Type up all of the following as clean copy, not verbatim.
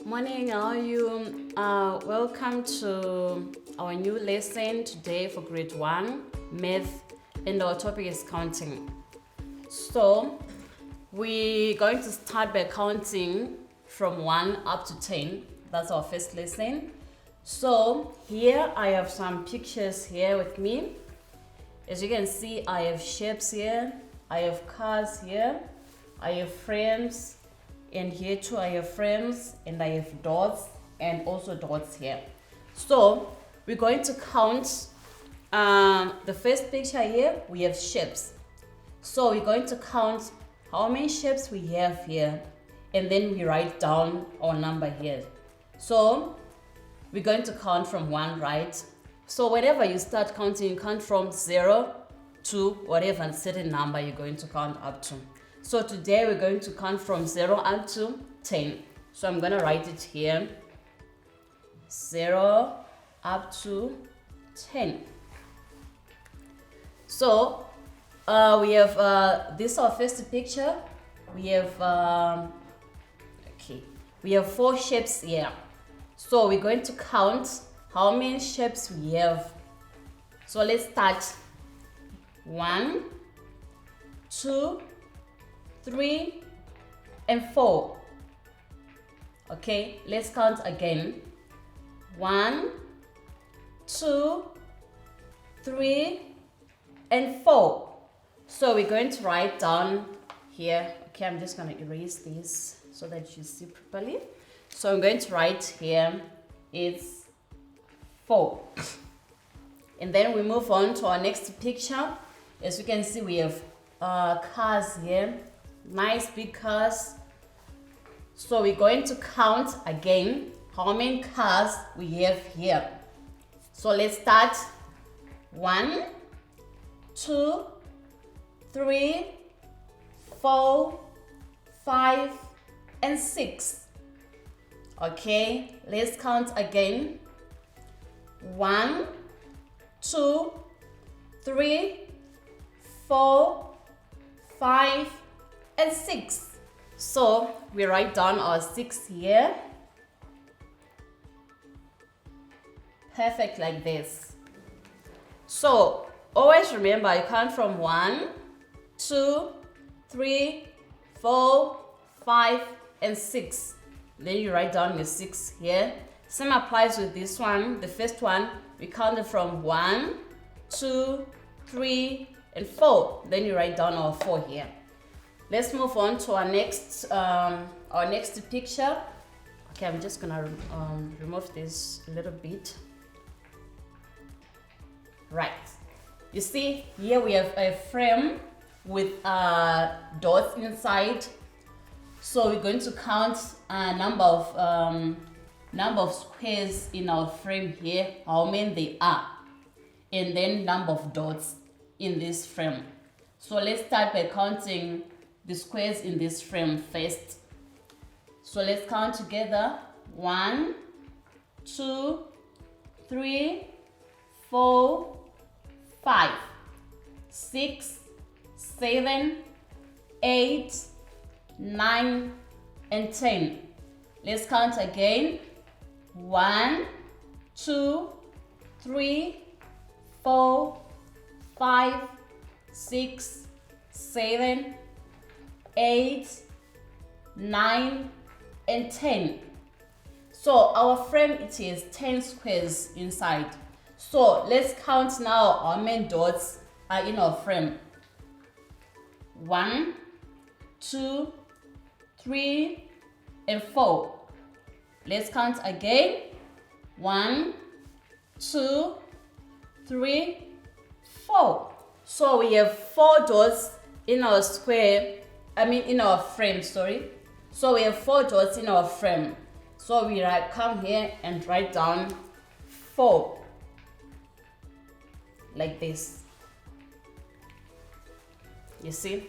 Morning, how are you? Welcome to our new lesson today for grade 1 math, and our topic is counting. So we're going to start by counting from 1 up to 10. That's our first lesson. So here I have some pictures here with me. As you can see, I have shapes here, I have cars here, I have frames, and here too I have frames, and I have dots and also dots here. So we're going to count the first picture here. We have shapes, so we're going to count how many shapes we have here, and then we write down our number here. So we're going to count from 1, right? So whenever you start counting, you count from 0 to whatever certain number you're going to count up to. So today we're going to count from 0 up to 10. So I'm going to write it here. 0 up to 10. So we have this is our first picture. We have we have 4 shapes here. So we're going to count how many shapes we have. So let's start. 1, 2, 3, and 4. Okay, let's count again. 1, 2, 3, and 4. So we're going to write down here. Okay, I'm just going to erase this so that you see properly. So I'm going to write here, it's 4. And then we move on to our next picture. As you can see, we have cars here, nice big cars. So we're going to count again how many cars we have here. So let's start. 1, 2, 3, 4, 5, and 6. Okay, let's count again. 1, 2, 3, 4, 5, and 6. So we write down our 6 here. Perfect, like this. So always remember, you count from 1, 2, 3, 4, 5, and 6. Then you write down your 6 here. Same applies with this one. The first one, we counted from 1, 2, 3, and 4. Then you write down our 4 here. Let's move on to our next picture. Okay, I'm just gonna remove this a little bit. Right. You see here we have a frame with dots inside. So we're going to count a number of squares in our frame here, how many they are, and then number of dots in this frame. So let's start by counting the squares in this frame first. So let's count together. 1, 2, 3, 4, 5, 6, 7, 8, 9, and 10. Let's count again. 1, 2, 3, 4, 5, 6, 7, 8, 9, and 10. So our frame, it is 10 squares inside. So let's count now how many dots are in our frame. 1, 2, 3, and 4. Let's count again. 1, 2, 3, 4. So we have 4 dots in our in our frame, sorry. So we have 4 dots in our frame. So we come here and write down 4. Like this. You see?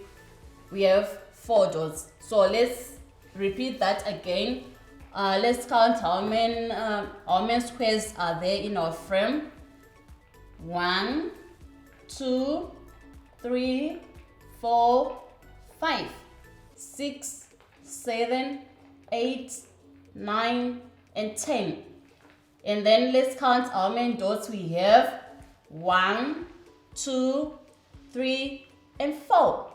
We have 4 dots. So let's repeat that again. Let's count how many squares are there in our frame. 1, 2, 3, 4, 5, 6, 7, 8, 9, and 10. And then let's count how many dots we have. 1, 2, 3, and 4.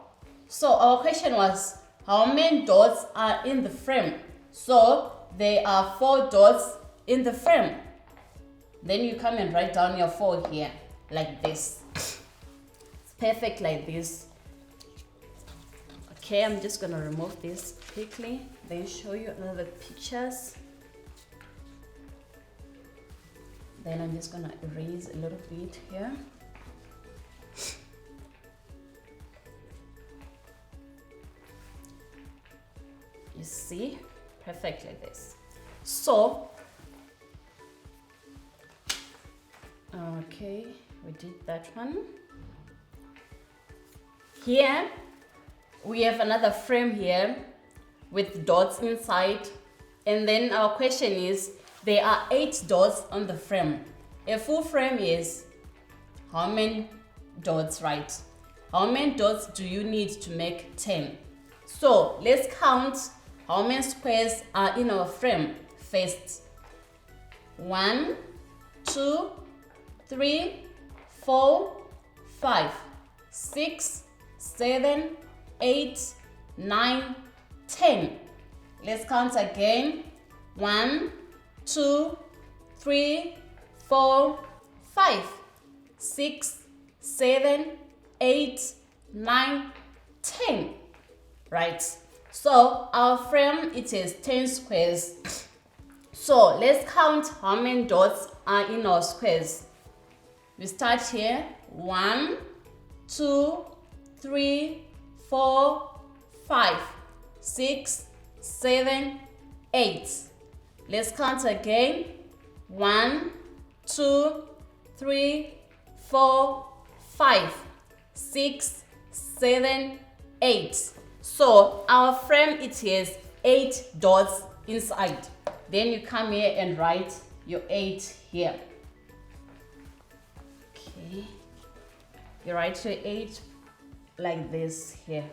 So our question was, how many dots are in the frame? So there are 4 dots in the frame. Then you come and write down your 4 here, like this. It's perfect like this. Okay, I'm just gonna remove this quickly, then show you another pictures. Then I'm just gonna erase a little bit here. You see, perfect like this. So, okay, we did that one. Here, we have another frame here with dots inside. And then our question is, there are 8 dots on the frame. A full frame is how many dots, right? How many dots do you need to make 10? So let's count how many squares are in our frame first. 1, 2, 3, 4, 5, 6, 7, 8, 9, 10. Let's count again. 1, 2, 3, 4, 5, 6, 7, 8, 9, 10. Right. So our frame, it is 10 squares. So let's count how many dots are in our squares. We start here. 1, 2, 3, 4, 5, 6, 7, 8. Let's count again. 1, 2, 3, 4, 5, 6, 7, 8. So our frame, it has 8 dots inside. Then you come here and write your 8 here. Okay. You write your 8 like this here.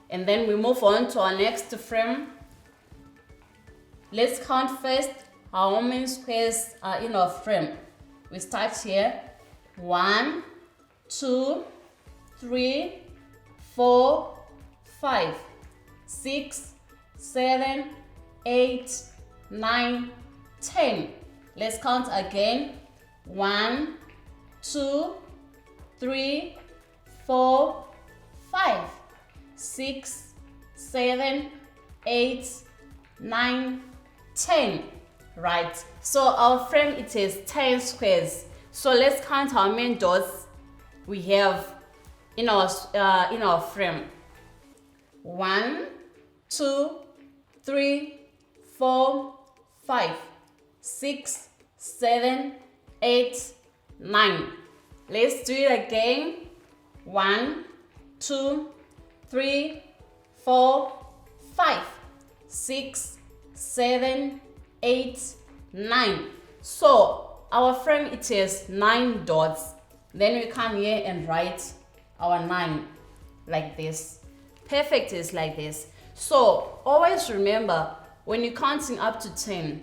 And then we move on to our next frame. Let's count first how many squares are in our frame. We start here. 1, 2, 3, 4, 5, 6, 7, 8, 9, 10. Let's count again. 1, 2, 3, 4, 5, 6, 7, 8, 9, 10. Right. So our frame, it is 10 squares. So let's count how many dots we have in our frame. 1, 2, 3, 4, 5, 6, 7, 8, 9. Let's do it again. 1, 2, 3, 4, 5, 6, 7, 8, 9. So our frame, it is 9 dots. Then we come here and write our 9 like this. Perfect is like this. So always remember, when you're counting up to 10,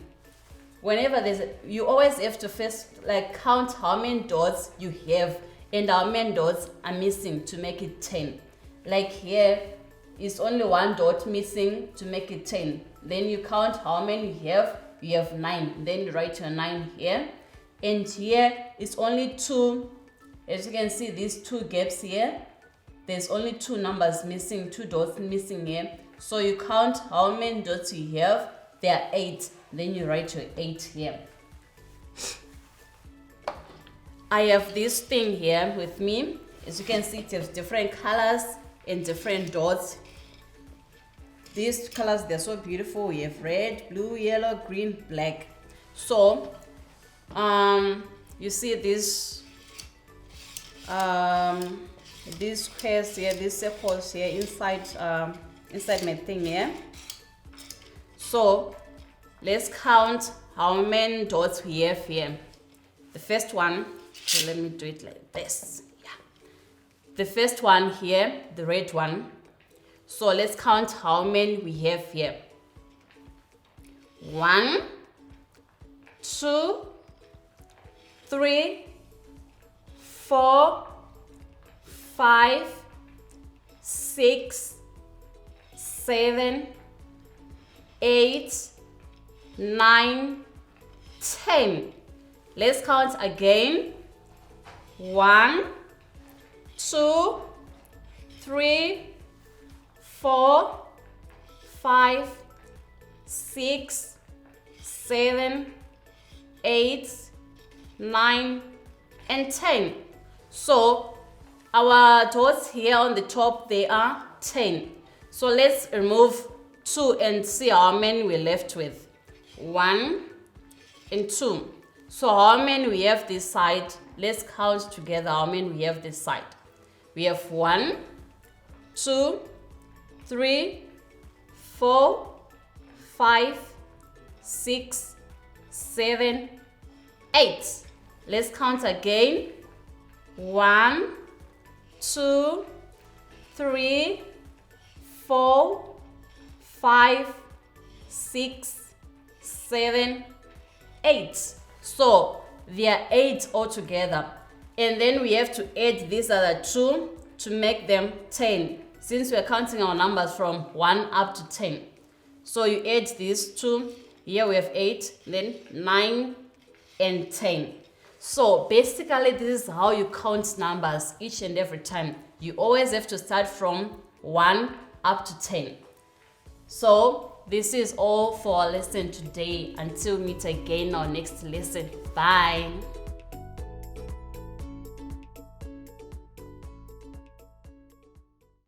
whenever you always have to first count how many dots you have and how many dots are missing to make it 10. Like here, it's only 1 dot missing to make it 10. Then you count how many you have. You have 9. Then you write your 9 here. And here it's only 2. As you can see, these 2 gaps here. There's only 2 numbers missing, 2 dots missing here. So you count how many dots you have. There are 8. Then you write your 8 here. I have this thing here with me. As you can see, it has different colors and different dots. These colors, they're so beautiful. We have red, blue, yellow, green, black. So you see these squares here, these circles here inside my thing here. So let's count how many dots we have here. The first one, so let me do it like this. Yeah. The first one here, the red one. So let's count how many we have here. 1, 2, 3, 4, 5, 6, 7, 8, 9, 10. Let's count again. 1, 2, 3, 4, 5, 6, 7, 8, 9, and 10. So our dots here on the top, they are 10. So let's remove 2 and see how many we're left with. 1 and 2. So how many we have this side? Let's count together how many we have this side. We have 1, 2, 3, 4, 5, 6, 7, 8. Let's count again. 1, 2, 3, 4, 5, 6, 7, 8. So there are 8 altogether. And then we have to add these other 2 to make them 10. Since we're counting our numbers from 1 up to 10. So you add these 2. Here we have 8, then 9 and 10. So basically this is how you count numbers each and every time. You always have to start from 1 up to 10. So this is all for our lesson today. Until we meet again in our next lesson. Bye.